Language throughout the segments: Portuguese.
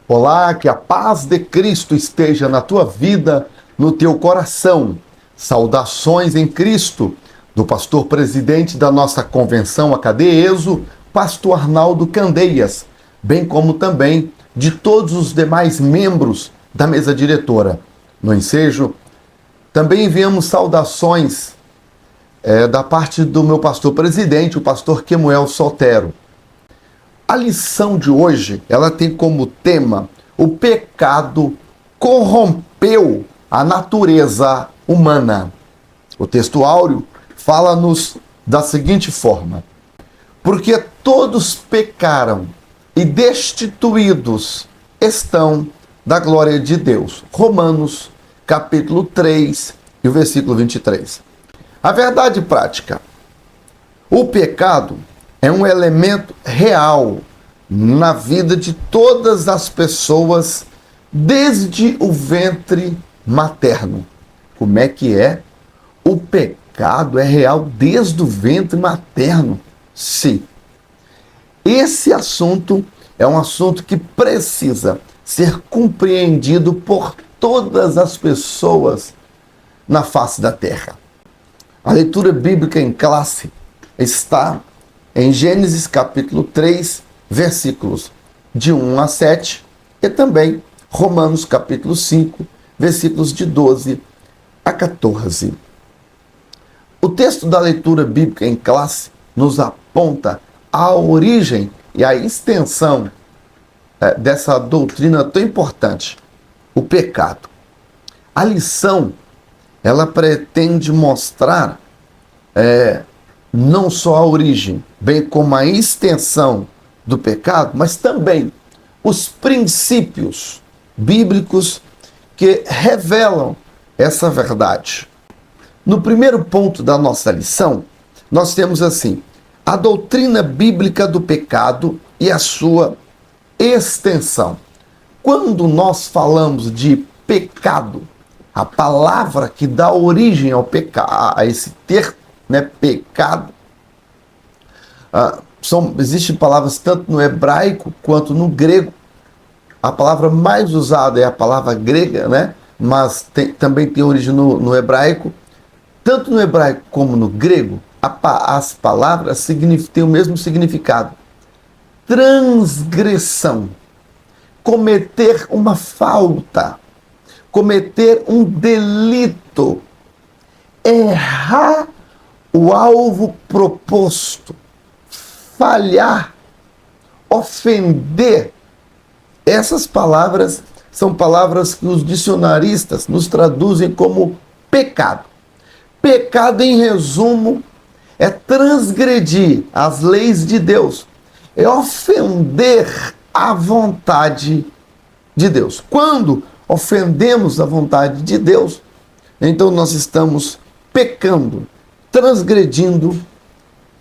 Olá, que a paz de Cristo esteja na tua vida, no teu coração. Saudações em Cristo, do pastor presidente da nossa convenção ACD-ESO, pastor Arnaldo Candeias, bem como também de todos os demais membros da mesa diretora. No ensejo, também enviamos saudações da parte do meu pastor presidente, o pastor Kemuel Soltero. A lição de hoje, ela tem como tema: o pecado corrompeu a natureza humana. O texto áureo fala-nos da seguinte forma: porque todos pecaram e destituídos estão da glória de Deus. Romanos, capítulo 3, e o versículo 23. A verdade prática: o pecado é um elemento real na vida de todas as pessoas desde o ventre materno. Como é que é? O pecado é real desde o ventre materno. Sim. Esse assunto é um assunto que precisa ser compreendido por todas as pessoas na face da terra. A leitura bíblica em classe está em Gênesis capítulo 3, versículos de 1 a 7, e também Romanos capítulo 5, versículos de 12 a 14. O texto da leitura bíblica em classe nos aponta a origem e a extensão dessa doutrina tão importante, o pecado. A lição, ela pretende mostrar não só a origem, bem como a extensão do pecado, mas também os princípios bíblicos que revelam essa verdade. No primeiro ponto da nossa lição, nós temos assim: a doutrina bíblica do pecado e a sua extensão. Quando nós falamos de pecado, a palavra que dá origem ao pecado, a esse termo, pecado, existem palavras tanto no hebraico quanto no grego. A palavra mais usada é a palavra grega, mas também tem origem no hebraico. Tanto no hebraico como no grego, as palavras têm o mesmo significado: transgressão, cometer uma falta, cometer um delito, errar o alvo proposto, falhar, ofender. Essas palavras são palavras que os dicionaristas nos traduzem como pecado. Pecado, em resumo, é transgredir as leis de Deus, é ofender a vontade de Deus. Quando ofendemos a vontade de Deus, então nós estamos pecando, transgredindo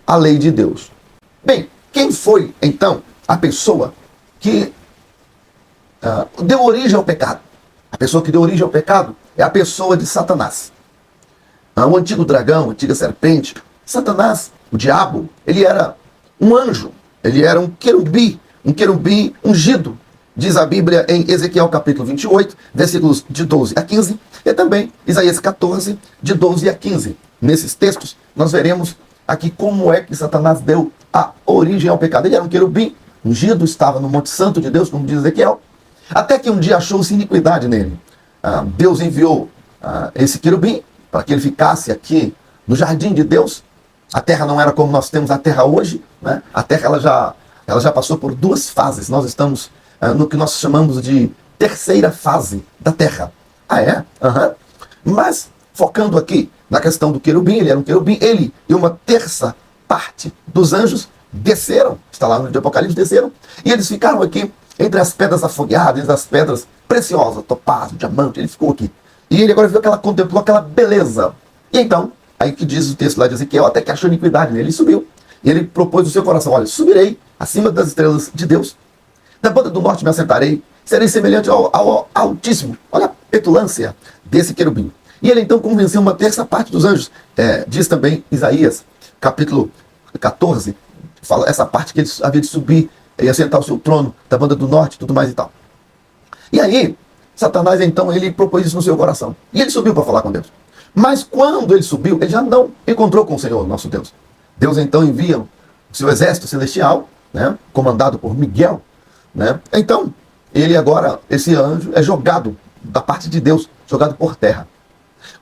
a lei de Deus. Bem, quem foi, então, a pessoa que deu origem ao pecado? A pessoa que deu origem ao pecado é a pessoa de Satanás. O antigo dragão, a antiga serpente, Satanás, o diabo, ele era um anjo, ele era um querubim ungido. Diz a Bíblia em Ezequiel capítulo 28, versículos de 12 a 15, e também Isaías 14, de 12 a 15. Nesses textos, nós veremos aqui como é que Satanás deu a origem ao pecado. Ele era um querubim ungido, estava no Monte Santo de Deus, como diz Ezequiel, até que um dia achou-se iniquidade nele. Deus enviou esse querubim para que ele ficasse aqui no jardim de Deus. A terra não era como nós temos a terra hoje, A terra ela já passou por duas fases. Nós estamos no que nós chamamos de terceira fase da terra. Mas, focando aqui na questão do querubim, ele era um querubim, ele e uma terça parte dos anjos desceram, está lá no livro de Apocalipse, desceram, e eles ficaram aqui entre as pedras afogueadas, entre as pedras preciosas, topázio, diamante, ele ficou aqui. E ele agora contemplou aquela beleza. E então, aí que diz o texto lá de Ezequiel, até que achou iniquidade nele, ele subiu. E ele propôs no seu coração: olha, subirei acima das estrelas de Deus, da banda do norte me assentarei, serei semelhante ao Altíssimo. Olha a petulância desse querubim. E ele então convenceu uma terça parte dos anjos. Diz também Isaías, capítulo 14, fala essa parte que ele havia de subir e assentar o seu trono da banda do norte, tudo mais e tal. E aí, Satanás, então, ele propôs isso no seu coração. E ele subiu para falar com Deus. Mas quando ele subiu, ele já não encontrou com o Senhor, nosso Deus. Deus, então, envia o seu exército celestial, né, comandado por Miguel, né? Então, ele agora, esse anjo, é jogado da parte de Deus, jogado por terra.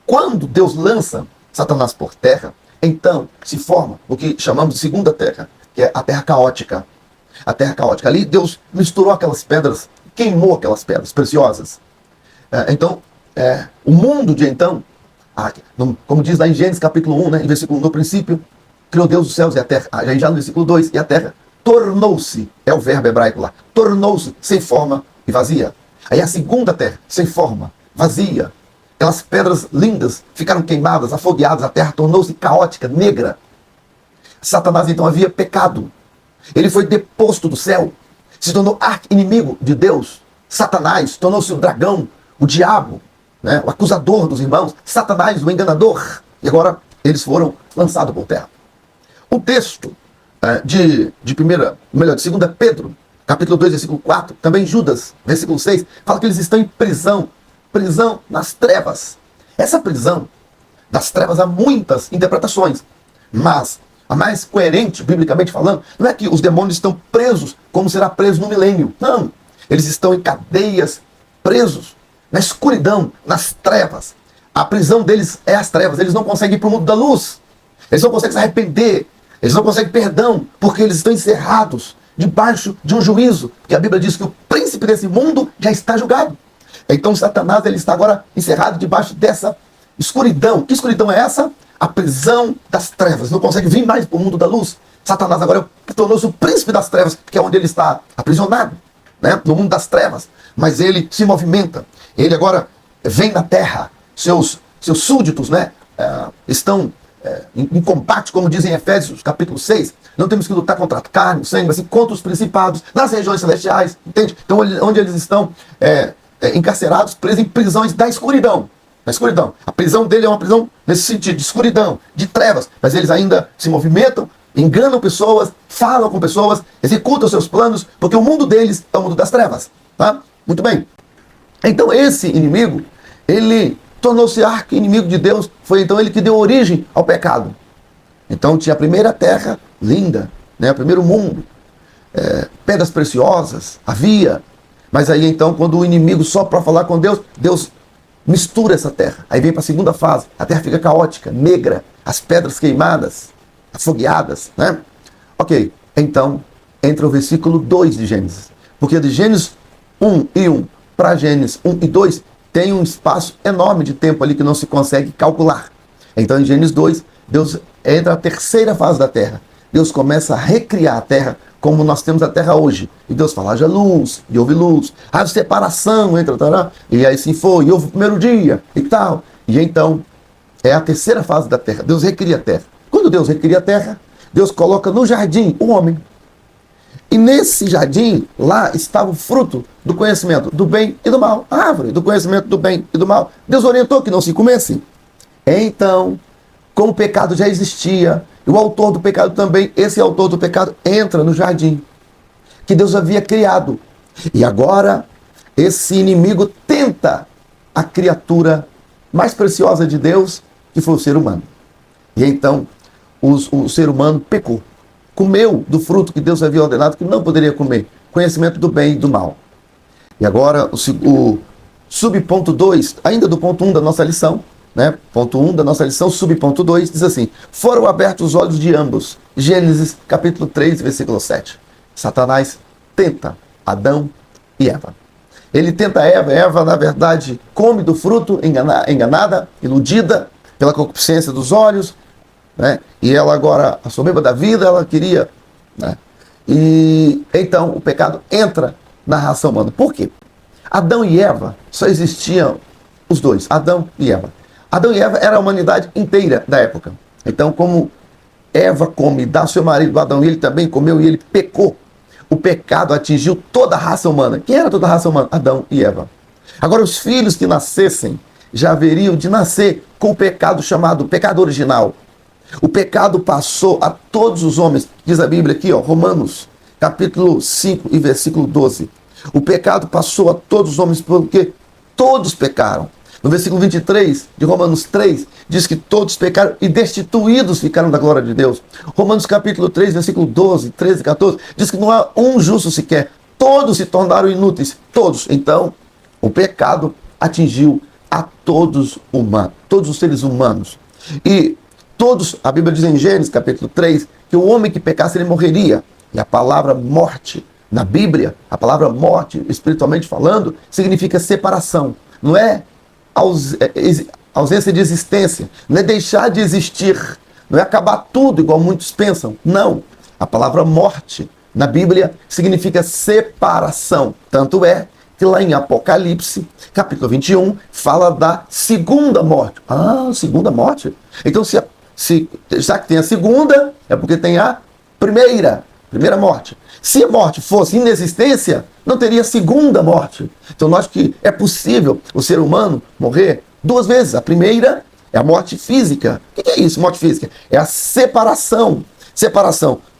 Quando Deus lança Satanás por terra, então se forma o que chamamos de segunda terra, que é a terra caótica. A terra caótica. Ali Deus misturou aquelas pedras, queimou aquelas pedras preciosas. Então, o mundo de então, como diz lá em Gênesis capítulo 1, né, em versículo 1, no princípio, criou Deus os céus e a terra. Já no versículo 2, e a terra tornou-se, é o verbo hebraico lá, tornou-se sem forma e vazia. Aí a segunda terra, sem forma, vazia. Aquelas pedras lindas ficaram queimadas, afogueadas, a terra tornou-se caótica, negra. Satanás então havia pecado. Ele foi deposto do céu, se tornou arqui-inimigo de Deus. Satanás tornou-se o dragão, o diabo, né, o acusador dos irmãos. Satanás, o enganador. E agora eles foram lançados por terra. O texto de 2 Pedro, capítulo 2, versículo 4, também Judas, versículo 6, fala que eles estão em prisão nas trevas. Essa prisão das trevas há muitas interpretações, mas a mais coerente, biblicamente falando, não é que os demônios estão presos como será preso no milênio. Não, eles estão em cadeias, presos na escuridão, nas trevas. A prisão deles é as trevas, eles não conseguem ir para o mundo da luz, eles não conseguem se arrepender, eles não conseguem perdão, porque eles estão encerrados debaixo de um juízo, que a Bíblia diz que o príncipe desse mundo já está julgado. Então Satanás, ele está agora encerrado debaixo dessa escuridão. Que escuridão é essa? A prisão das trevas. Não consegue vir mais para o mundo da luz. Satanás agora tornou-se o príncipe das trevas, que é onde ele está aprisionado, né? No mundo das trevas. Mas ele se movimenta. Ele agora vem na terra. Seus súditos, né, estão em combate, como dizem em Efésios capítulo 6. Não temos que lutar contra a carne, o sangue, mas sim contra os principados nas regiões celestiais. Entende? Então onde eles estão encarcerados, presos em prisões da escuridão. Na escuridão. A prisão dele é uma prisão nesse sentido, de escuridão, de trevas. Mas eles ainda se movimentam, enganam pessoas, falam com pessoas, executam seus planos, porque o mundo deles é o mundo das trevas. Tá? Muito bem. Então esse inimigo, ele tornou-se arqui-inimigo de Deus. Foi então ele que deu origem ao pecado. Então tinha a primeira terra linda, né? O primeiro mundo. Pedras preciosas, havia. Mas aí então, quando o inimigo só para falar com Deus, Deus mistura essa terra. Aí vem para a segunda fase. A terra fica caótica, negra, as pedras queimadas, afogueadas, né? Ok, então entra o versículo 2 de Gênesis. Porque de Gênesis 1 para Gênesis 1 e 2 tem um espaço enorme de tempo ali que não se consegue calcular. Então em Gênesis 2, Deus entra a terceira fase da terra. Deus começa a recriar a terra como nós temos a terra hoje. E Deus fala, haja luz, e houve luz. Haja separação entre... E aí sim foi, e houve o primeiro dia, e tal. E então, é a terceira fase da terra. Deus recria a terra. Quando Deus recria a terra, Deus coloca no jardim o homem. E nesse jardim, lá estava o fruto do conhecimento do bem e do mal. A árvore do conhecimento do bem e do mal. Deus orientou que não se comesse. Então, como o pecado já existia, e o autor do pecado também, esse autor do pecado entra no jardim que Deus havia criado. E agora, esse inimigo tenta a criatura mais preciosa de Deus, que foi o ser humano. E então, o ser humano pecou. Comeu do fruto que Deus havia ordenado que não poderia comer. Conhecimento do bem e do mal. E agora, o subponto 2, ainda do ponto 1 da nossa lição, né? Ponto 1 da nossa lição, subponto 2, diz assim: foram abertos os olhos de ambos. Gênesis capítulo 3, versículo 7. Satanás tenta Adão e Eva. Ele tenta Eva, na verdade, come do fruto, enganada, iludida pela concupiscência dos olhos, né? E ela agora, a soberba da vida, ela queria, né? E então o pecado entra na raça humana. Por quê? Adão e Eva, só existiam os dois, Adão e Eva. Adão e Eva era a humanidade inteira da época. Então, como Eva come da seu marido Adão, e ele também comeu e ele pecou, o pecado atingiu toda a raça humana. Quem era toda a raça humana? Adão e Eva. Agora, os filhos que nascessem já haveriam de nascer com o pecado chamado pecado original. O pecado passou a todos os homens, diz a Bíblia aqui, ó, Romanos, capítulo 5 e versículo 12. O pecado passou a todos os homens porque todos pecaram. No versículo 23 de Romanos 3, diz que todos pecaram e destituídos ficaram da glória de Deus. Romanos capítulo 3, versículo 12, 13 e 14, diz que não há um justo sequer. Todos se tornaram inúteis, todos. Então, o pecado atingiu a todos os seres humanos. E todos, a Bíblia diz em Gênesis capítulo 3, que o homem que pecasse, ele morreria. E a palavra morte, na Bíblia, a palavra morte, espiritualmente falando, significa separação. Não é ausência de existência, não é deixar de existir, não é acabar tudo, igual muitos pensam. Não. A palavra morte, na Bíblia, significa separação. Tanto é que lá em Apocalipse, capítulo 21, fala da segunda morte. Ah, segunda morte? Então, já que tem a segunda, é porque tem a primeira morte. Se a morte fosse inexistência, não teria segunda morte. Então, nós que é possível o ser humano morrer duas vezes. A primeira é a morte física. O que é isso, morte física? É a separação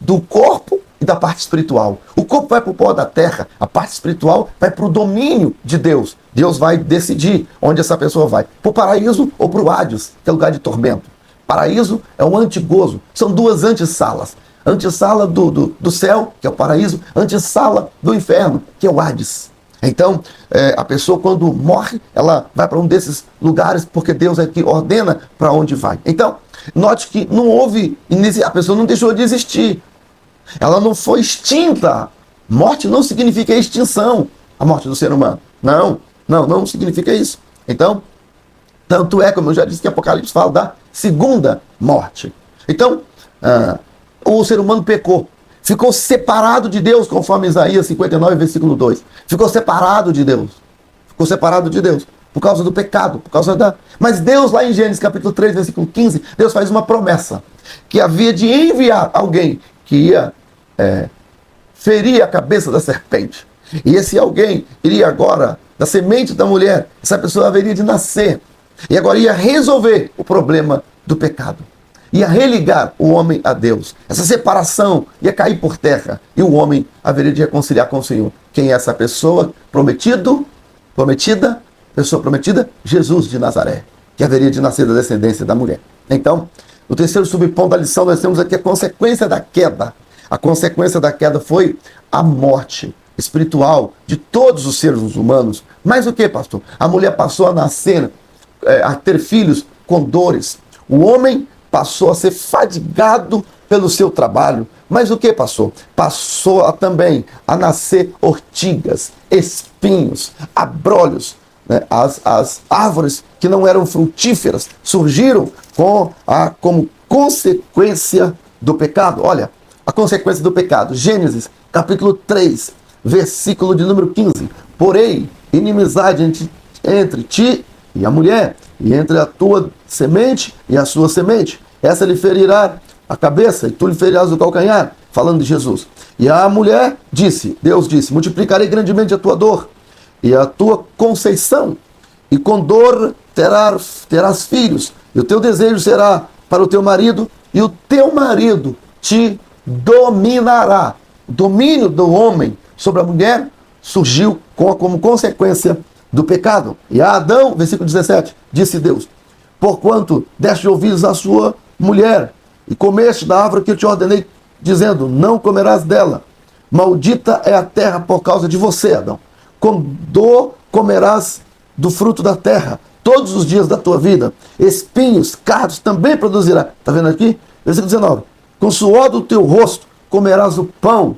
do corpo e da parte espiritual. O corpo vai para o pó da terra, a parte espiritual vai para o domínio de Deus. Deus vai decidir onde essa pessoa vai, para o paraíso ou para o Hades, que é lugar de tormento. Paraíso é um antigozo, são duas antessalas. Antessala do céu, que é o paraíso, antessala do inferno, que é o Hades. Então, a pessoa quando morre, ela vai para um desses lugares, porque Deus é que ordena para onde vai. Então, note que não houve, a pessoa não deixou de existir. Ela não foi extinta. Morte não significa extinção, a morte do ser humano. Não significa isso. Então, tanto é, como eu já disse, que Apocalipse fala da segunda morte. Então, o ser humano pecou, ficou separado de Deus, conforme Isaías 59, versículo 2. Ficou separado de Deus. Por causa do pecado, Mas Deus, lá em Gênesis capítulo 3, versículo 15, Deus faz uma promessa, que havia de enviar alguém que ia ferir a cabeça da serpente. E esse alguém iria agora, da semente da mulher, essa pessoa haveria de nascer, e agora ia resolver o problema do pecado. Ia religar o homem a Deus. Essa separação ia cair por terra e o homem haveria de reconciliar com o Senhor. Quem é essa pessoa? Pessoa prometida? Jesus de Nazaré, que haveria de nascer da descendência da mulher. Então, o terceiro subponto da lição, nós temos aqui a consequência da queda. A consequência da queda foi a morte espiritual de todos os seres humanos. Mas o que, pastor? A mulher passou a nascer, a ter filhos com dores. O homem passou a ser fadigado pelo seu trabalho. Mas o que passou? Passou também a nascer ortigas, espinhos, abrolhos. Né? As árvores que não eram frutíferas surgiram como consequência do pecado. Olha, a consequência do pecado. Gênesis, capítulo 3, versículo de número 15. Porém, inimizade entre ti e a mulher, e entre a tua semente e a sua semente. Essa lhe ferirá a cabeça, e tu lhe ferirás o calcanhar. Falando de Jesus. E a mulher Deus disse, multiplicarei grandemente a tua dor e a tua conceição, e com dor terás filhos, e o teu desejo será para o teu marido, e o teu marido te dominará. O domínio do homem sobre a mulher surgiu como consequência do pecado. E a Adão, versículo 17, disse Deus, porquanto deste ouvidos à sua mulher, e comeste da árvore que eu te ordenei, dizendo, não comerás dela. Maldita é a terra por causa de você, Adão. Com dor comerás do fruto da terra, todos os dias da tua vida. Espinhos, cardos também produzirá. Está vendo aqui? Versículo 19. Com suor do teu rosto comerás o pão.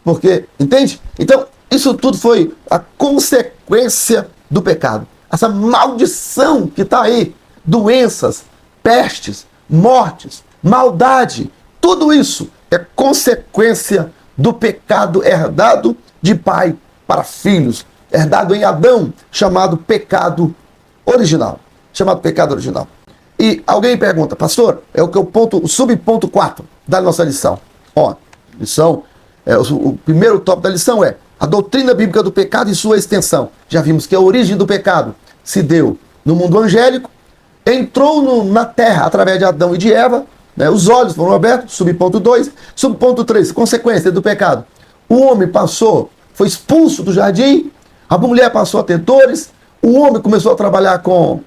Porque, entende? Então, isso tudo foi a consequência do pecado. Essa maldição que está aí. Doenças, pestes, mortes, maldade. Tudo isso é consequência do pecado herdado de pai para filhos. Herdado em Adão, chamado pecado original. E alguém pergunta, pastor, é o subponto 4 da nossa lição. O primeiro tópico da lição é a doutrina bíblica do pecado e sua extensão. Já vimos que a origem do pecado se deu no mundo angélico, entrou na terra através de Adão e de Eva, né? Os olhos foram abertos, subponto 2. Subponto 3, consequência do pecado. O homem passou foi expulso do jardim, a mulher passou a ter dores, o homem começou a trabalhar com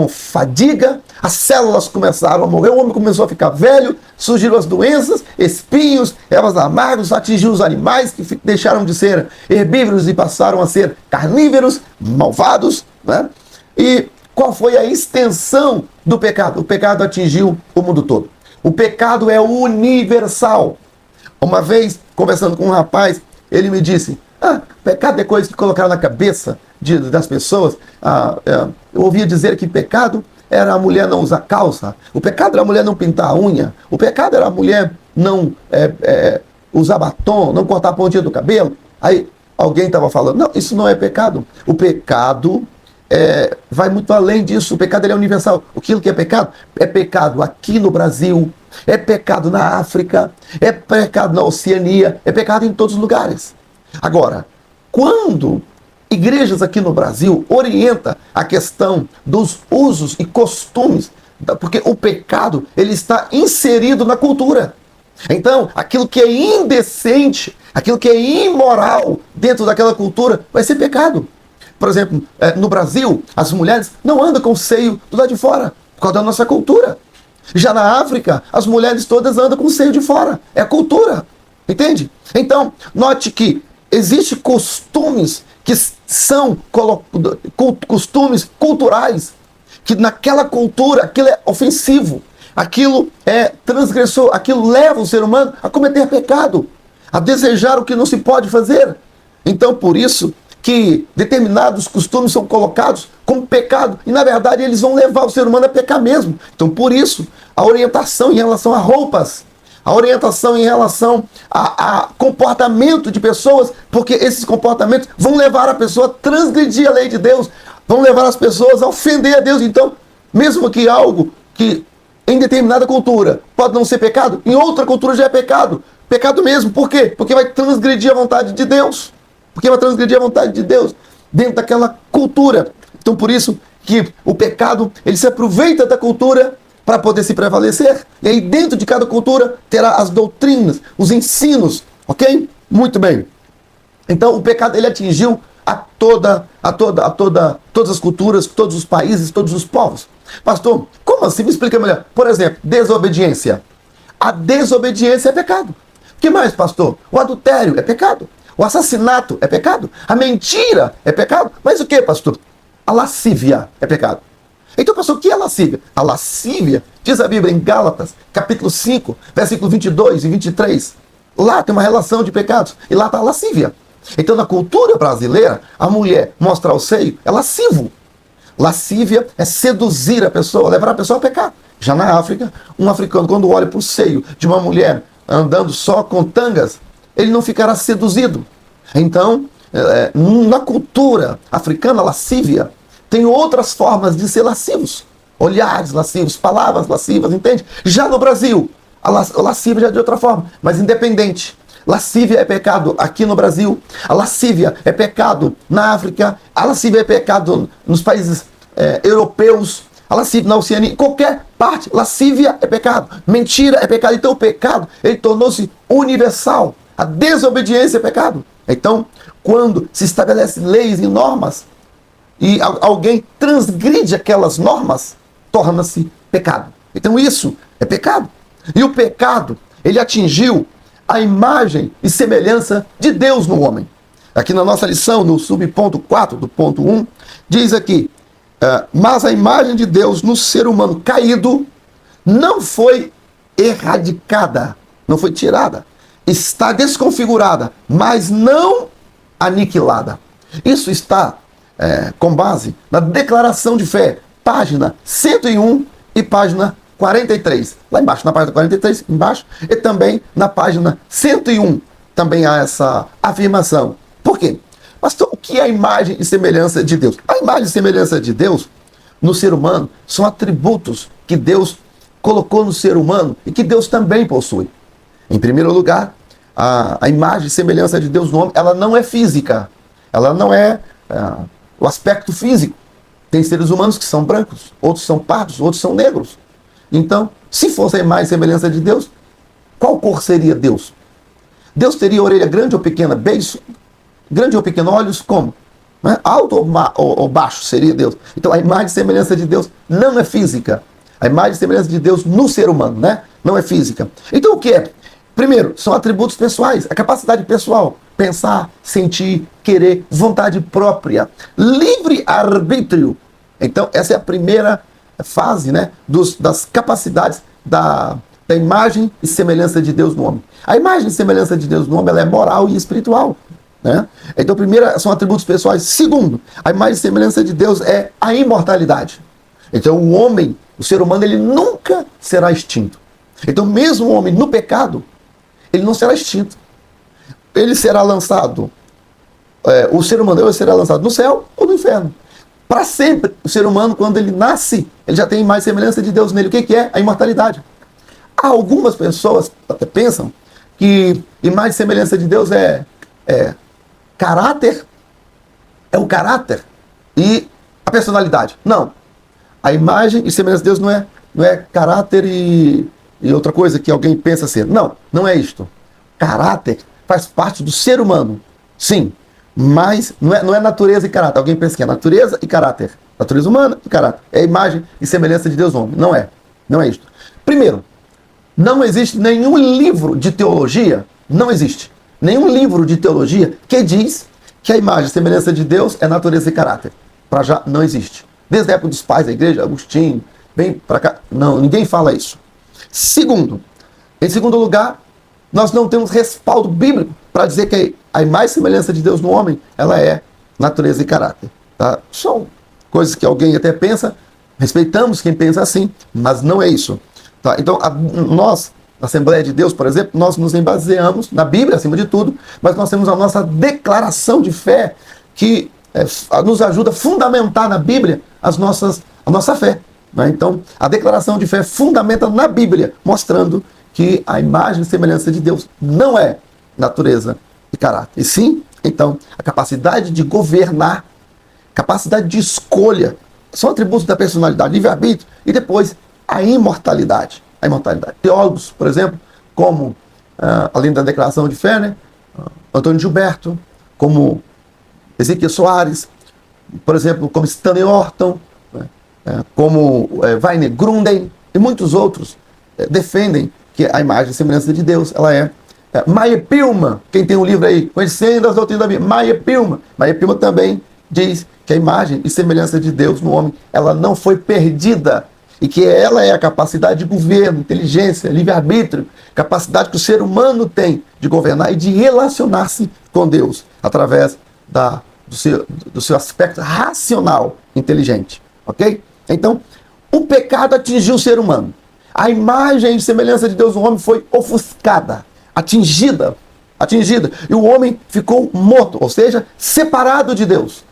fadiga, as células começaram a morrer, o homem começou a ficar velho, surgiram as doenças, espinhos, ervas amargas, atingiu os animais que deixaram de ser herbívoros e passaram a ser carnívoros, malvados, né? E qual foi a extensão do pecado? O pecado atingiu o mundo todo. O pecado é universal. Uma vez, conversando com um rapaz, ele me disse, pecado é coisa que colocaram na cabeça das pessoas. Eu ouvia dizer que pecado era a mulher não usar calça, o pecado era a mulher não pintar a unha, o pecado era a mulher não usar batom, não cortar a pontinha do cabelo. Aí alguém estava falando, não, isso não é pecado. O pecado vai muito além disso. O pecado ele é universal. Aquilo que é pecado aqui no Brasil, é pecado na África, é pecado na Oceania, é pecado em todos os lugares. Agora, quando igrejas aqui no Brasil orientam a questão dos usos e costumes, porque o pecado ele está inserido na cultura. Então, aquilo que é indecente, aquilo que é imoral dentro daquela cultura vai ser pecado. Por exemplo, no Brasil, as mulheres não andam com o seio do lado de fora, por causa da nossa cultura. Já na África, as mulheres todas andam com o seio de fora. É a cultura. Entende? Então, note que existem costumes que são costumes culturais, que naquela cultura aquilo é ofensivo, aquilo é transgressor, aquilo leva o ser humano a cometer pecado, a desejar o que não se pode fazer. Então, por isso que determinados costumes são colocados como pecado, e na verdade eles vão levar o ser humano a pecar mesmo. Então por isso, a orientação em relação a roupas, a orientação em relação a comportamento de pessoas, porque esses comportamentos vão levar a pessoa a transgredir a lei de Deus, vão levar as pessoas a ofender a Deus. Então, mesmo que algo que em determinada cultura pode não ser pecado, em outra cultura já é pecado. Pecado mesmo, por quê? Porque vai transgredir a vontade de Deus. Porque vai transgredir a vontade de Deus dentro daquela cultura. Então, por isso que o pecado, ele se aproveita da cultura para poder se prevalecer. E aí, dentro de cada cultura, terá as doutrinas, os ensinos, ok? Muito bem. Então, o pecado, ele atingiu todas as culturas, todos os países, todos os povos. Pastor, como assim? Me explica melhor. Por exemplo, desobediência. A desobediência é pecado. O que mais, pastor? O adultério é pecado. O assassinato é pecado. A mentira é pecado. Mas o que, pastor? A lascívia é pecado. Então, pastor, o que é lascívia? A lascívia, diz a Bíblia em Gálatas, capítulo 5, versículo 22 e 23. Lá tem uma relação de pecados. E lá está a lascívia. Então, na cultura brasileira, a mulher mostrar o seio é lascivo. Lascívia é seduzir a pessoa, levar a pessoa a pecar. Já na África, um africano, quando olha para o seio de uma mulher andando só com tangas, ele não ficará seduzido. Então, na cultura africana, lascívia tem outras formas de ser lascivos. Olhares lascivos, palavras lascivas, entende? Já no Brasil, a lascívia já é de outra forma, mas independente. Lascívia é pecado aqui no Brasil, a lascívia é pecado na África, a lascívia é pecado nos países europeus, a lascívia na Oceania, em qualquer parte, lascívia é pecado, mentira é pecado. Então o pecado, ele tornou-se universal. A desobediência é pecado. Então, quando se estabelecem leis e normas e alguém transgride aquelas normas, torna-se pecado. Então isso é pecado. E o pecado, ele atingiu a imagem e semelhança de Deus no homem. Aqui na nossa lição, no subponto 4 do ponto 1, diz aqui, mas a imagem de Deus no ser humano caído não foi erradicada, não foi tirada. Está desconfigurada, mas não aniquilada. Isso está com base na declaração de fé, página 101 e página 43. Lá embaixo, na página 43, embaixo, e também na página 101, também há essa afirmação. Por quê? Pastor, o que é a imagem e semelhança de Deus? A imagem e semelhança de Deus no ser humano são atributos que Deus colocou no ser humano e que Deus também possui. Em primeiro lugar, a imagem e semelhança de Deus no homem, ela não é física. Ela não é o aspecto físico. Tem seres humanos que são brancos, outros são pardos, outros são negros. Então, se fosse a imagem e semelhança de Deus, qual cor seria Deus? Deus teria orelha grande ou pequena, beiço? grande ou pequeno, olhos como? Né? Alto ou baixo seria Deus. Então a imagem e semelhança de Deus não é física. A imagem e semelhança de Deus no ser humano, né? Não é física. Então o que é? Primeiro, são atributos pessoais, a capacidade pessoal, pensar, sentir, querer, vontade própria, livre-arbítrio. Então essa é a primeira fase, né, das capacidades da imagem e semelhança de Deus no homem. A imagem e semelhança de Deus no homem, ela é moral e espiritual, né? Então, primeiro, são atributos pessoais. Segundo, a imagem e semelhança de Deus é a imortalidade. Então, o homem, o ser humano, ele nunca será extinto. Então, mesmo o homem no pecado, ele não será extinto. Ele será lançado, o ser humano ele será lançado no céu ou no inferno. Para sempre, o ser humano, quando ele nasce, ele já tem imagem e semelhança de Deus nele. O que é? A imortalidade. Algumas pessoas até pensam que imagem e semelhança de Deus é caráter, é o caráter e a personalidade. Não. A imagem e semelhança de Deus não é caráter e outra coisa que alguém pensa ser. Não, não é isto. Caráter faz parte do ser humano, sim, mas não é natureza e caráter. Alguém pensa que é natureza e caráter. Natureza humana e caráter. É a imagem e semelhança de Deus no homem. Não é. Não é isto. Primeiro, não existe nenhum livro de teologia, não existe nenhum livro de teologia que diz que a imagem e semelhança de Deus é natureza e caráter. Para já não existe. Desde a época dos pais da igreja, Agostinho, vem para cá, não, ninguém fala isso. Em segundo lugar, nós não temos respaldo bíblico para dizer que a imagem e semelhança de Deus no homem, ela é natureza e caráter. Tá? São coisas que alguém até pensa, respeitamos quem pensa assim, mas não é isso. Tá? Então, nós, na Assembleia de Deus, por exemplo, nós nos baseamos na Bíblia, acima de tudo, mas nós temos a nossa declaração de fé que nos ajuda a fundamentar na Bíblia a nossa fé. Né? Então, a declaração de fé fundamenta na Bíblia, mostrando que a imagem e semelhança de Deus não é natureza e caráter. E sim, então, a capacidade de governar, capacidade de escolha, são atributos da personalidade, livre-arbítrio, e depois a imortalidade. A imortalidade. Teólogos, por exemplo, como, além da declaração de fé, né, Antônio Gilberto, como Ezequiel Soares, por exemplo, como Stanley Orton, como Weiner Grunden e muitos outros defendem que a imagem e semelhança de Deus, ela é Meyer Pillman, quem tem um livro aí, Conhecendo as Doutrinas da Bíblia, Meyer Pillman também diz que a imagem e semelhança de Deus no homem, ela não foi perdida, e que ela é a capacidade de governo, inteligência, livre-arbítrio, capacidade que o ser humano tem de governar e de relacionar-se com Deus, através do seu aspecto racional, inteligente. Ok? Então, o pecado atingiu o ser humano. A imagem e semelhança de Deus no homem foi ofuscada, atingida. E o homem ficou morto, ou seja, separado de Deus.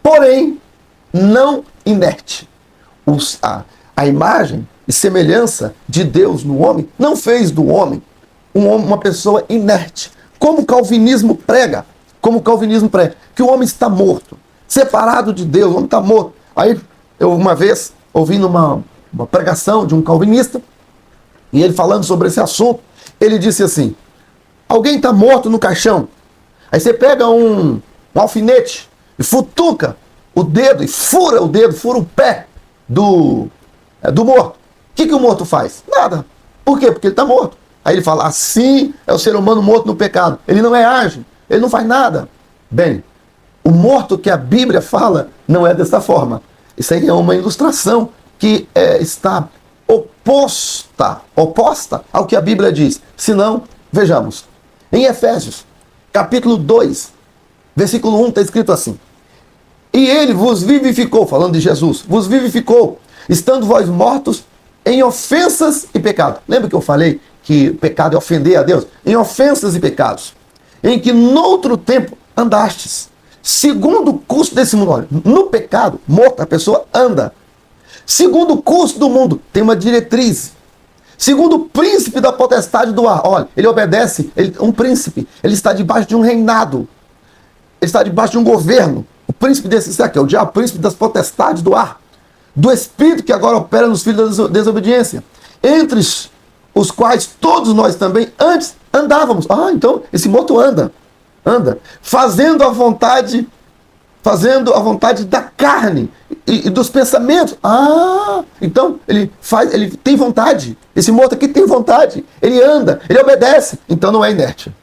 Porém, não inerte. A imagem e semelhança de Deus no homem não fez do homem uma pessoa inerte. Como o calvinismo prega, que o homem está morto, separado de Deus, o homem está morto. Aí, eu uma vez, ouvindo uma pregação de um calvinista, e ele falando sobre esse assunto, ele disse assim: alguém está morto no caixão, aí você pega um alfinete e futuca o dedo, e fura o pé do morto. O que o morto faz? Nada. Por quê? Porque ele está morto. Aí ele fala, assim é o ser humano morto no pecado. Ele não age, ele não faz nada. Bem, o morto que a Bíblia fala não é dessa forma. Isso aí é uma ilustração que está oposta ao que a Bíblia diz. Se não, vejamos. Em Efésios, capítulo 2, versículo 1, está escrito assim: e ele vos vivificou, falando de Jesus, vos vivificou, estando vós mortos em ofensas e pecados. Lembra que eu falei que pecado é ofender a Deus? Em ofensas e pecados, em que noutro tempo andastes, segundo o curso desse mundo. Olha, no pecado, morto, a pessoa anda. Segundo o curso do mundo, tem uma diretriz. Segundo o príncipe da potestade do ar. Olha, ele obedece, um príncipe, ele está debaixo de um reinado. Ele está debaixo de um governo. O príncipe desse século, é o diabo, príncipe das potestades do ar. Do espírito que agora opera nos filhos da desobediência. Entre os quais todos nós também antes andávamos. Então esse morto anda. anda, fazendo a vontade da carne e dos pensamentos. Então ele tem vontade. Esse morto aqui tem vontade. Ele anda, ele obedece. Então não é inerte.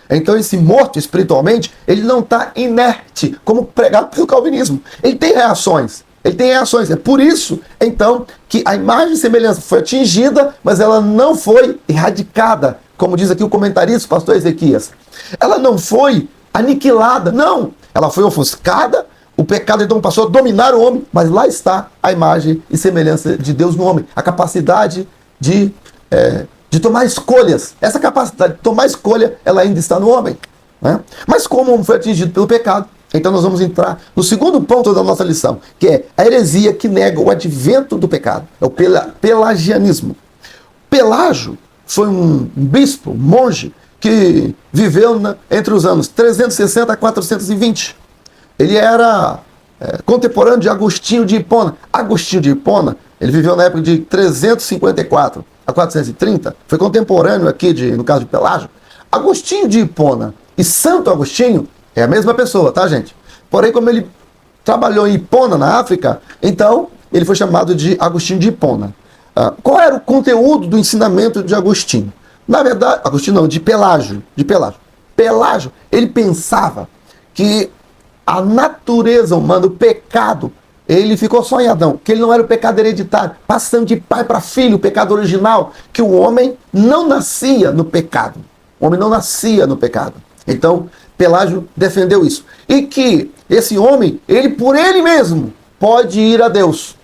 Então esse morto espiritualmente, ele não está inerte, como pregado pelo calvinismo. Ele tem reações. É por isso, então, que a imagem e semelhança foi atingida, mas ela não foi erradicada, como diz aqui o comentarista, o pastor Ezequias. Ela não foi aniquilada, não. Ela foi ofuscada, o pecado então passou a dominar o homem, mas lá está a imagem e semelhança de Deus no homem. A capacidade de tomar escolhas. Essa capacidade de tomar escolha, ela ainda está no homem, né? Mas como o homem foi atingido pelo pecado, então nós vamos entrar no segundo ponto da nossa lição, que é a heresia que nega o advento do pecado. É o pelagianismo. Pelágio foi um bispo, um monge, que viveu entre os anos 360 a 420. Ele era contemporâneo de Agostinho de Hipona. Agostinho de Hipona, ele viveu na época de 354 a 430, foi contemporâneo aqui, no caso de Pelágio. Agostinho de Hipona e Santo Agostinho é a mesma pessoa, tá, gente? Porém, como ele trabalhou em Hipona, na África, então ele foi chamado de Agostinho de Hipona. Qual era o conteúdo do ensinamento de Agostinho? Na verdade, Agostinho não, de Pelágio. Pelágio, ele pensava que a natureza humana, o pecado, ele ficou só em Adão, que ele não era o pecado hereditário, passando de pai para filho, o pecado original, que o homem não nascia no pecado. O homem não nascia no pecado. Então, Pelágio defendeu isso. E que esse homem, ele por ele mesmo, pode ir a Deus.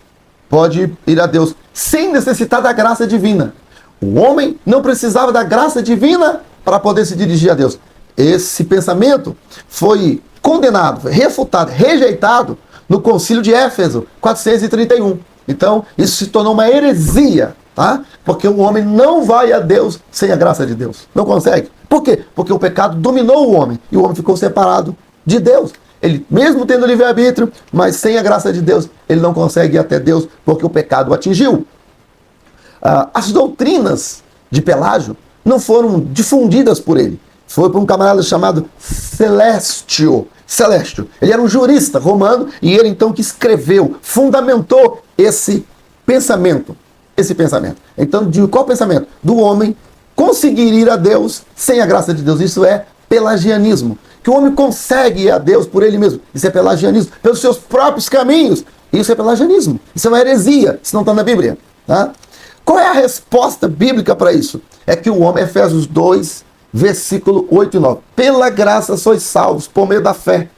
Pode ir a Deus sem necessitar da graça divina. O homem não precisava da graça divina para poder se dirigir a Deus. Esse pensamento foi condenado, refutado, rejeitado no Concílio de Éfeso, 431. Então, isso se tornou uma heresia, tá? Porque o homem não vai a Deus sem a graça de Deus. Não consegue. Por quê? Porque o pecado dominou o homem e o homem ficou separado de Deus. Ele, mesmo tendo livre-arbítrio, mas sem a graça de Deus, ele não consegue ir até Deus porque o pecado o atingiu. As doutrinas de Pelágio não foram difundidas por ele. Foi por um camarada chamado Celestio. Ele era um jurista romano e ele então que escreveu, fundamentou esse pensamento. Então, de qual pensamento? Do homem conseguir ir a Deus sem a graça de Deus. Isso é pelagianismo. Que o homem consegue ir a Deus por ele mesmo. Isso é pelagianismo. Pelos seus próprios caminhos. Isso é pelagianismo. Isso é uma heresia. Isso não está na Bíblia. Tá? Qual é a resposta bíblica para isso? É que o homem, Efésios 2, versículo 8 e 9. Pela graça sois salvos por meio da fé.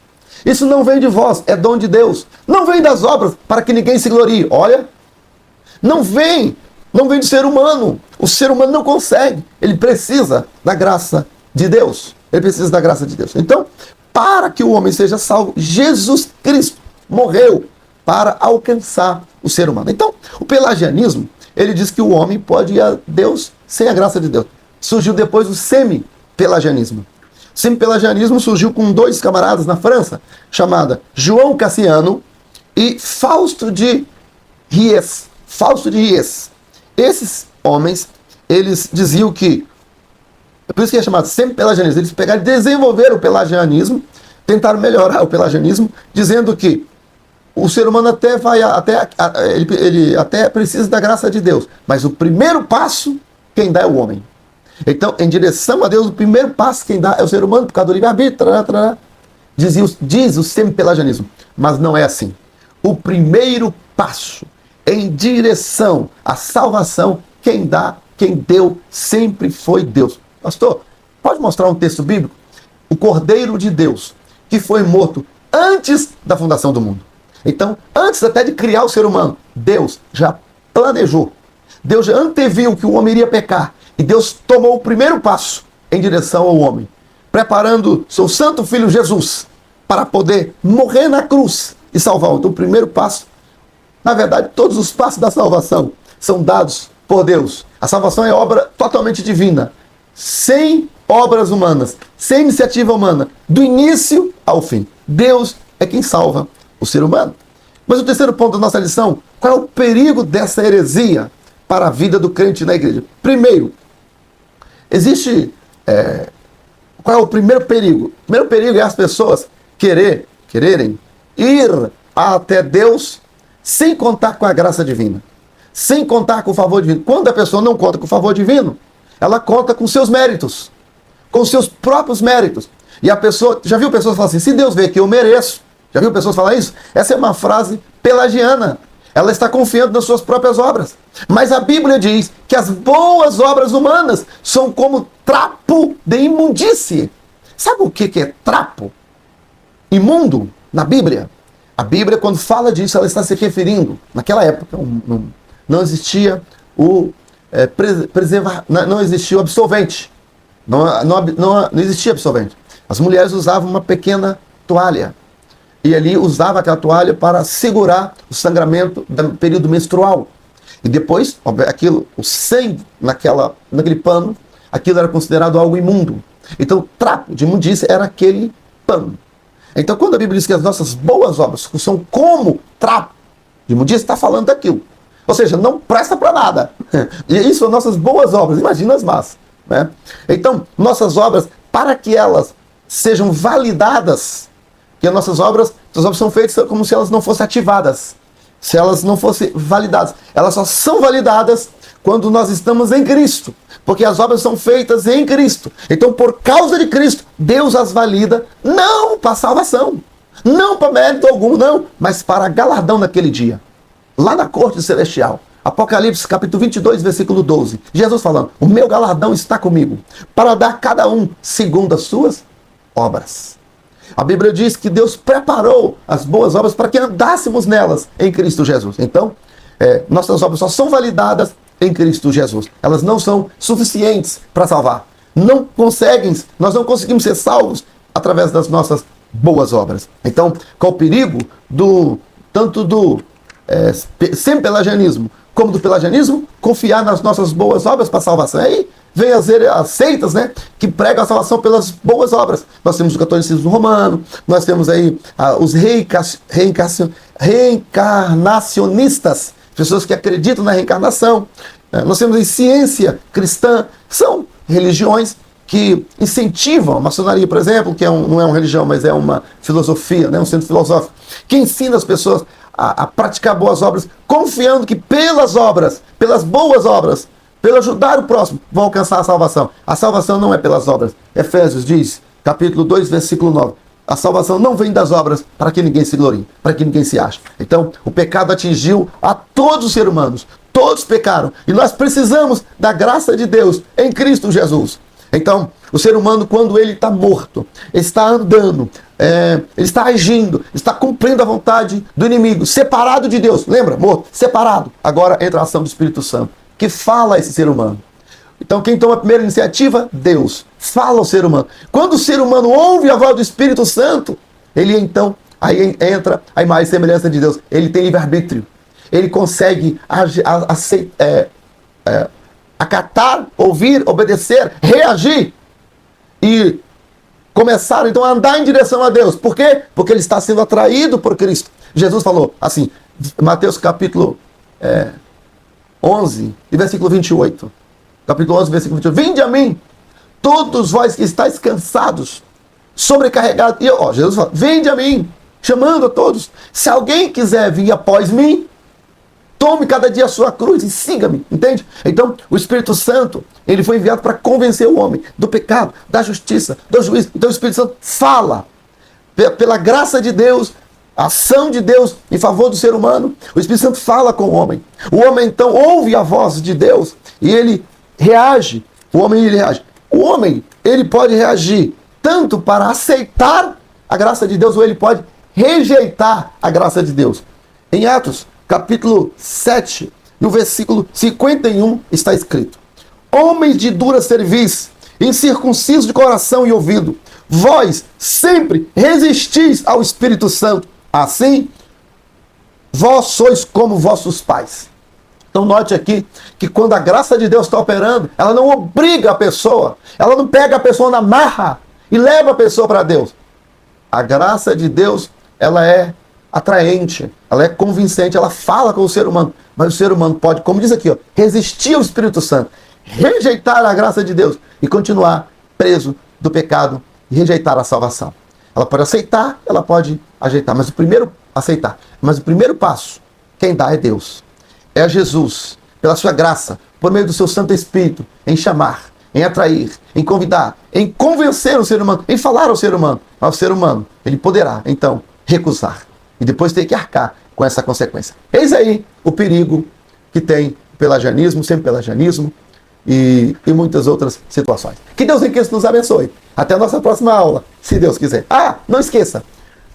Isso não vem de vós, é dom de Deus. Não vem das obras para que ninguém se glorie. Olha, não vem do ser humano. O ser humano não consegue. Ele precisa da graça de Deus. Então, para que o homem seja salvo, Jesus Cristo morreu para alcançar o ser humano. Então, o pelagianismo, ele diz que o homem pode ir a Deus sem a graça de Deus. Surgiu depois o semi-pelagianismo. O semi-pelagianismo surgiu com dois camaradas na França, chamada João Cassiano e Fausto de Ries. Esses homens, eles diziam que, por isso que é chamado semi-pelagianismo, eles pegaram e desenvolveram o pelagianismo, tentaram melhorar o pelagianismo, dizendo que o ser humano ele até precisa da graça de Deus, mas o primeiro passo, quem dá é o homem. Então, em direção a Deus, o primeiro passo quem dá é o ser humano, por causa do livre-arbítrio, diz o semi-pelagianismo. Mas não é assim. O primeiro passo em direção à salvação, quem deu sempre foi Deus. Pastor, pode mostrar um texto bíblico? O Cordeiro de Deus, que foi morto antes da fundação do mundo. Então, antes até de criar o ser humano, Deus já planejou. Deus já anteviu que o homem iria pecar. E Deus tomou o primeiro passo em direção ao homem, preparando seu santo filho Jesus para poder morrer na cruz e salvar. Então, o primeiro passo, na verdade, todos os passos da salvação são dados por Deus. A salvação é obra totalmente divina, sem obras humanas, sem iniciativa humana, do início ao fim. Deus é quem salva o ser humano. Mas o terceiro ponto da nossa lição, qual é o perigo dessa heresia para a vida do crente na igreja? Primeiro, existe qual é o primeiro perigo? O primeiro perigo é as pessoas quererem ir até Deus sem contar com a graça divina, sem contar com o favor divino. Quando a pessoa não conta com o favor divino, ela conta com seus méritos, com seus próprios méritos. E a pessoa, já viu pessoas falar assim, se Deus vê que eu mereço, já viu pessoas falar isso? Essa é uma frase pelagiana. Ela está confiando nas suas próprias obras. Mas a Bíblia diz que as boas obras humanas são como trapo de imundície. Sabe o que é trapo imundo na Bíblia? A Bíblia, quando fala disso, ela está se referindo. Naquela época, não existia não existia o absorvente. Não existia absorvente. As mulheres usavam uma pequena toalha. E ali usava aquela toalha para segurar o sangramento do período menstrual. E depois, o sangue naquele pano, aquilo era considerado algo imundo. Então, o trapo de imundície era aquele pano. Então, quando a Bíblia diz que as nossas boas obras são como trapo de imundície, está falando daquilo. Ou seja, não presta para nada. E isso são nossas boas obras. Imagina as más. Né? Então, nossas obras, para que elas sejam validadas, que as nossas obras são feitas como se elas não fossem ativadas, se elas não fossem validadas. Elas só são validadas quando nós estamos em Cristo, porque as obras são feitas em Cristo. Então, por causa de Cristo, Deus as valida, não para salvação, não para mérito algum, não, mas para galardão naquele dia, lá na corte celestial. Apocalipse capítulo 22, versículo 12. Jesus falando, o meu galardão está comigo, para dar a cada um segundo as suas obras. A Bíblia diz que Deus preparou as boas obras para que andássemos nelas em Cristo Jesus. Então, nossas obras só são validadas em Cristo Jesus. Elas não são suficientes para salvar. Nós não conseguimos ser salvos através das nossas boas obras. Então, qual o perigo tanto do sem-pelagianismo como do pelagianismo? Confiar nas nossas boas obras para a salvação. Aí vem as seitas, né, que pregam a salvação pelas boas obras. Nós temos o catolicismo romano, nós temos aí os reencarnacionistas, pessoas que acreditam na reencarnação. Nós temos a ciência cristã, são religiões que incentivam a maçonaria, por exemplo, que não é uma religião, mas é uma filosofia, né, um centro filosófico, que ensina as pessoas a praticar boas obras, confiando que pelas boas obras, pelo ajudar o próximo, vão alcançar a salvação. A salvação não é pelas obras. Efésios diz, capítulo 2, versículo 9. A salvação não vem das obras para que ninguém se glorie, para que ninguém se ache. Então, o pecado atingiu a todos os seres humanos. Todos pecaram. E nós precisamos da graça de Deus em Cristo Jesus. Então, o ser humano, quando ele está morto, está andando, ele está agindo, está cumprindo a vontade do inimigo, separado de Deus. Lembra? Morto, separado. Agora entra a ação do Espírito Santo, que fala a esse ser humano. Então, quem toma a primeira iniciativa? Deus. Fala ao ser humano. Quando o ser humano ouve a voz do Espírito Santo, ele então, aí entra a imagem e semelhança de Deus. Ele tem livre-arbítrio. Ele consegue acatar, ouvir, obedecer, reagir e começar então a andar em direção a Deus. Por quê? Porque ele está sendo atraído por Cristo. Jesus falou assim, Mateus capítulo 11 e versículo 28. Capítulo 11, versículo 28. Vinde a mim, todos vós que estáis cansados, sobrecarregados. E Jesus fala, vinde a mim, chamando a todos. Se alguém quiser vir após mim, tome cada dia a sua cruz e siga-me, entende? Então, o Espírito Santo, ele foi enviado para convencer o homem do pecado, da justiça, do juízo. Então, o Espírito Santo fala, pela graça de Deus, a ação de Deus em favor do ser humano, o Espírito Santo fala com o homem. O homem, então, ouve a voz de Deus e ele reage. O homem, ele pode reagir tanto para aceitar a graça de Deus, ou ele pode rejeitar a graça de Deus. Em Atos, capítulo 7, no versículo 51, está escrito: homens de dura cerviz, incircuncisos de coração e ouvido, vós sempre resistis ao Espírito Santo, assim vós sois como vossos pais. Então note aqui que quando a graça de Deus está operando, ela não obriga a pessoa, ela não pega a pessoa na marra e leva a pessoa para Deus. A graça de Deus, ela é atraente, ela é convincente, ela fala com o ser humano, mas o ser humano pode, como diz aqui, resistir ao Espírito Santo, rejeitar a graça de Deus e continuar preso do pecado e rejeitar a salvação. Ela pode aceitar, ela pode ajeitar, mas o primeiro passo, quem dá é Deus. É Jesus, pela sua graça, por meio do seu Santo Espírito, em chamar, em atrair, em convidar, em convencer o ser humano, em falar ao ser humano, ele poderá, então, recusar e depois ter que arcar com essa consequência. Eis aí o perigo que tem o pelagianismo, sempre pelagianismo e muitas outras situações. Que Deus em Cristo nos abençoe. Até a nossa próxima aula, se Deus quiser. Não esqueça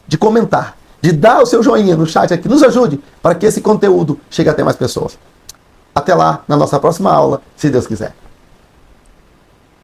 de comentar, de dar o seu joinha no chat aqui, nos ajude para que esse conteúdo chegue até mais pessoas. Até lá, na nossa próxima aula, se Deus quiser.